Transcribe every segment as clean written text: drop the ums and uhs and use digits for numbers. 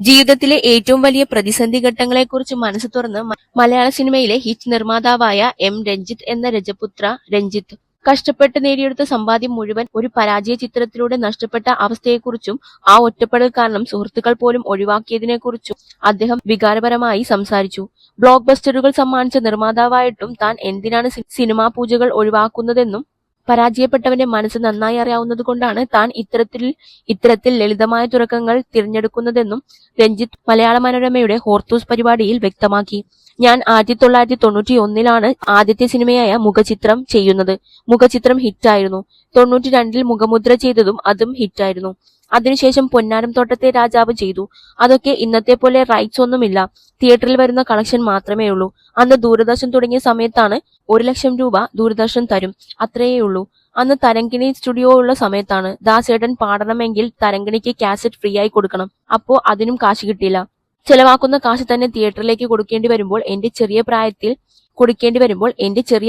ജീവിതത്തിലെ ഏറ്റവും വലിയ പ്രതിസന്ധി ഘട്ടങ്ങളെക്കുറിച്ച് മനസ്സ് തുറന്ന് മലയാള സിനിമയിലെ ഹിറ്റ് നിർമ്മാതാവായ എം. രഞ്ജിത്ത് എന്ന രജപുത്ര രഞ്ജിത്ത് കഷ്ടപ്പെട്ട് നേടിയെടുത്ത സമ്പാദ്യം മുഴുവൻ ഒരു പരാജയ ചിത്രത്തിലൂടെ നഷ്ടപ്പെട്ട അവസ്ഥയെക്കുറിച്ചും ആ ഒറ്റപ്പെടൽ കാരണം സുഹൃത്തുക്കൾ പോലും ഒഴിവാക്കിയതിനെക്കുറിച്ചും അദ്ദേഹം വികാരപരമായി സംസാരിച്ചു. ബ്ലോക്ക് ബസ്റ്ററുകൾ സമ്മാനിച്ച നിർമ്മാതാവായിട്ടും താൻ എന്തിനാണ് സിനിമാ പൂജകൾ ഒഴിവാക്കുന്നതെന്നും പരാജയപ്പെട്ടവന്റെ മനസ്സ് നന്നായി അറിയാവുന്നതുകൊണ്ടാണ് താൻ ഇത്തരത്തിൽ ലളിതമായ തുറക്കങ്ങൾ തിരഞ്ഞെടുക്കുന്നതെന്നും രഞ്ജിത്ത് മലയാള മനോരമയുടെ ഹോർത്തൂസ് പരിപാടിയിൽ വ്യക്തമാക്കി. ഞാൻ 1991 ആദ്യത്തെ സിനിമയായ മുഖചിത്രം ചെയ്യുന്നത്. മുഖചിത്രം ഹിറ്റായിരുന്നു. 92 മുഖമുദ്ര ചെയ്തതും അതും ഹിറ്റായിരുന്നു. അതിനുശേഷം പൊന്നാരം തോട്ടത്തെ രാജാവ് ചെയ്തു. അതൊക്കെ ഇന്നത്തെ പോലെ റൈറ്റ്സ് ഒന്നുമില്ല, തിയേറ്ററിൽ വരുന്ന കളക്ഷൻ മാത്രമേ ഉള്ളൂ. അന്ന് ദൂരദർശൻ തുടങ്ങിയ സമയത്താണ് 1,00,000 രൂപ ദൂരദർശൻ തരും, അത്രയേ ഉള്ളൂ. അന്ന് തരങ്കിണി സ്റ്റുഡിയോ ഉള്ള സമയത്താണ്. ദാസേട്ടൻ പാടണമെങ്കിൽ തരങ്കിണിക്ക് കാസറ്റ് ഫ്രീ ആയി കൊടുക്കണം. അപ്പോ അതിനും കാശ് കിട്ടില്ല. ചെലവാക്കുന്ന കാശ് തന്നെ തിയേറ്ററിലേക്ക് കൊടുക്കേണ്ടി വരുമ്പോൾ എന്റെ ചെറിയ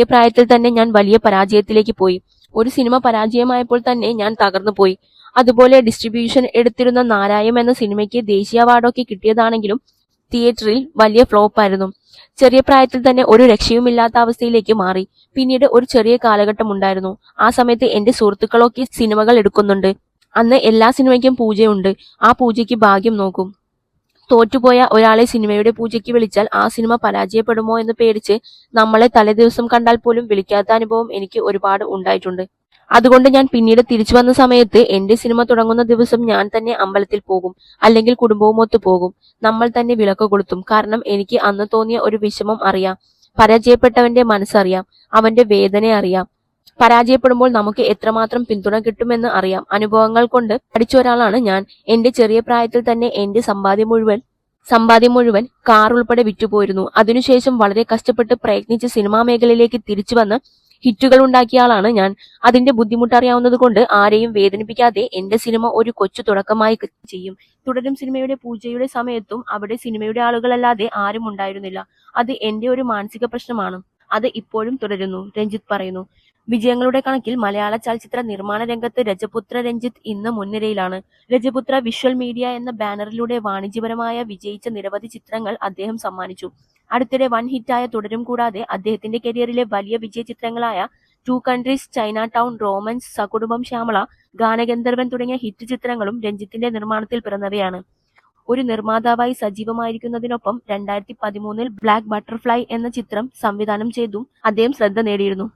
പ്രായത്തിൽ തന്നെ ഞാൻ വലിയ പരാജയത്തിലേക്ക് പോയി. ഒരു സിനിമ പരാജയമായപ്പോൾ തന്നെ ഞാൻ തകർന്നു പോയി. അതുപോലെ ഡിസ്ട്രിബ്യൂഷൻ എടുത്തിരുന്ന നാരായം എന്ന സിനിമയ്ക്ക് ദേശീയ അവാർഡൊക്കെ കിട്ടിയതാണെങ്കിലും തിയേറ്ററിൽ വലിയ ഫ്ലോപ്പായിരുന്നു. ചെറിയ പ്രായത്തിൽ തന്നെ ഒരു രക്ഷയുമില്ലാത്ത അവസ്ഥയിലേക്ക് മാറി. പിന്നീട് ഒരു ചെറിയ കാലഘട്ടം ഉണ്ടായിരുന്നു. ആ സമയത്ത് എന്റെ സുഹൃത്തുക്കളൊക്കെ സിനിമകൾ എടുക്കുന്നുണ്ട്. അന്ന് എല്ലാ സിനിമയ്ക്കും പൂജയുണ്ട്. ആ പൂജയ്ക്ക് ഭാഗ്യം നോക്കും. തോറ്റുപോയ ഒരാളെ സിനിമയുടെ പൂജയ്ക്ക് വിളിച്ചാൽ ആ സിനിമ പരാജയപ്പെടുമോ എന്ന് പേടിച്ച് നമ്മളെ തലേദിവസം കണ്ടാൽ പോലും വിളിക്കാത്ത അനുഭവം എനിക്ക് ഒരുപാട് ഉണ്ടായിട്ടുണ്ട്. അതുകൊണ്ട് ഞാൻ പിന്നീട് തിരിച്ചു വന്ന സമയത്ത് എന്റെ സിനിമ തുടങ്ങുന്ന ദിവസം ഞാൻ തന്നെ അമ്പലത്തിൽ പോകും, അല്ലെങ്കിൽ കുടുംബവുമൊത്ത് പോകും. നമ്മൾ തന്നെ വിളക്ക് കൊളുത്തും. കാരണം എനിക്ക് അന്ന് തോന്നിയ ഒരു വിഷമം അറിയാം. പരാജയപ്പെട്ടവന്റെ മനസ്സറിയാം, അവന്റെ വേദന അറിയാം. പരാജയപ്പെടുമ്പോൾ നമുക്ക് എത്രമാത്രം പിന്തുണ കിട്ടുമെന്ന് അറിയാം. അനുഭവങ്ങൾ കൊണ്ട് പഠിച്ച ഒരാളാണ് ഞാൻ. എന്റെ ചെറിയ പ്രായത്തിൽ തന്നെ എന്റെ സമ്പാദ്യം മുഴുവൻ കാർ ഉൾപ്പെടെ വിറ്റുപോയിരുന്നു. അതിനുശേഷം വളരെ കഷ്ടപ്പെട്ട് പ്രയത്നിച്ച് സിനിമാ മേഖലയിലേക്ക് തിരിച്ചു വന്ന് ഹിറ്റുകൾ ഉണ്ടാക്കിയ ആളാണ് ഞാൻ. അതിന്റെ ബുദ്ധിമുട്ട് അറിയാവുന്നത് കൊണ്ട് ആരെയും വേദനിപ്പിക്കാതെ എന്റെ സിനിമ ഒരു കൊച്ചു തുടക്കമായി ചെയ്യും. തുടരും സിനിമയുടെ പൂജയുടെ സമയത്തും അവിടെ സിനിമയുടെ ആളുകളല്ലാതെ ആരും ഉണ്ടായിരുന്നില്ല. അത് എന്റെ ഒരു മാനസിക പ്രശ്നമാണ്. അത് ഇപ്പോഴും തുടരുന്നു, രഞ്ജിത്ത് പറയുന്നു. വിജയങ്ങളുടെ കണക്കിൽ മലയാള ചലച്ചിത്ര നിർമ്മാണ രംഗത്ത് രജപുത്ര രഞ്ജിത്ത് ഇന്ന് മുൻനിരയിലാണ്. രജപുത്ര വിഷ്വൽ മീഡിയ എന്ന ബാനറിലൂടെ വാണിജ്യപരമായ വിജയിച്ച നിരവധി ചിത്രങ്ങൾ അദ്ദേഹം സമ്മാനിച്ചു. അടുത്തിടെ വൻ ഹിറ്റായ തുടരും കൂടാതെ അദ്ദേഹത്തിന്റെ കരിയറിലെ വലിയ വിജയ ചിത്രങ്ങളായ 2 countries, China town, Romans, Sakudumbam Shyamala, Gaanagandharvan തുടങ്ങിയ ഹിറ്റ് ചിത്രങ്ങളും രഞ്ജിത്തിന്റെ നിർമ്മാണത്തിൽ പിറന്നവയാണ്. ഒരു നിർമ്മാതാവായി സജീവമായിരിക്കുന്നതിനൊപ്പം 2013 ബ്ലാക്ക് ബട്ടർഫ്ലൈ എന്ന ചിത്രം സംവിധാനം ചെയ്തും അദ്ദേഹം ശ്രദ്ധ നേടിയിരുന്നു.